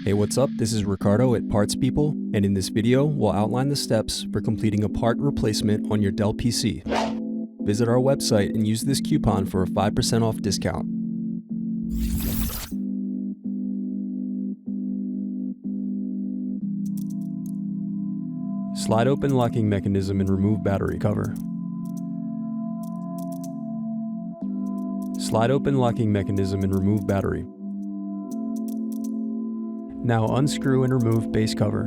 Hey, what's up? This is Ricardo at Parts People, and in this video, we'll outline the steps for completing a part replacement on your Dell PC. Visit our website and use this coupon for a 5% off discount. Slide open locking mechanism and remove battery cover. Slide open locking mechanism and remove battery. Now unscrew and remove base cover.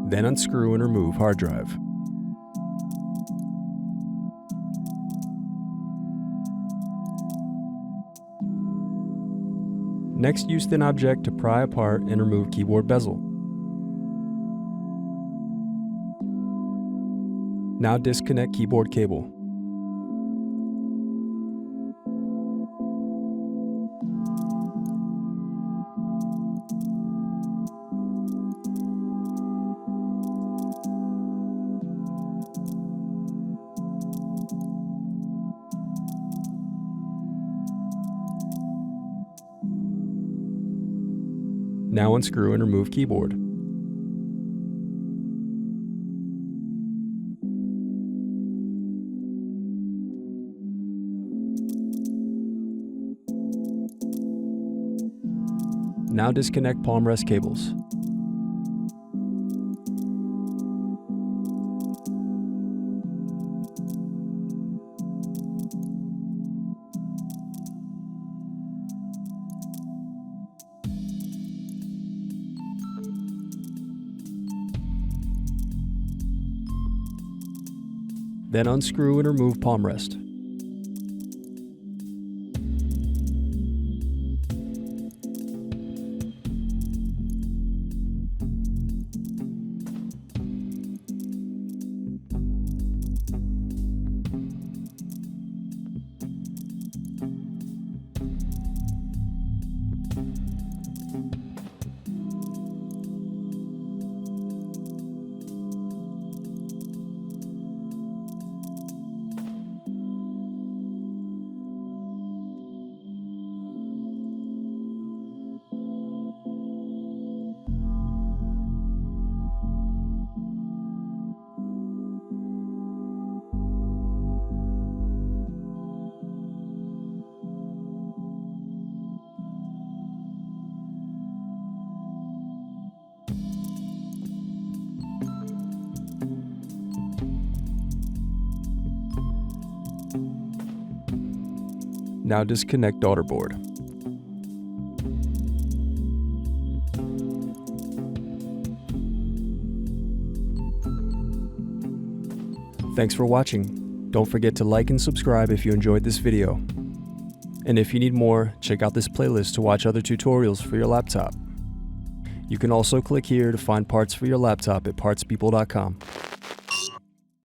Then unscrew and remove hard drive. Next, use thin object to pry apart and remove keyboard bezel. Now disconnect keyboard cable. Now unscrew and remove keyboard. Now disconnect palmrest cables. Then unscrew and remove palmrest. Now disconnect Daughterboard. Thanks for watching. Don't forget to like and subscribe if you enjoyed this video. And if you need more, check out this playlist to watch other tutorials for your laptop. You can also click here to find parts for your laptop at partspeople.com.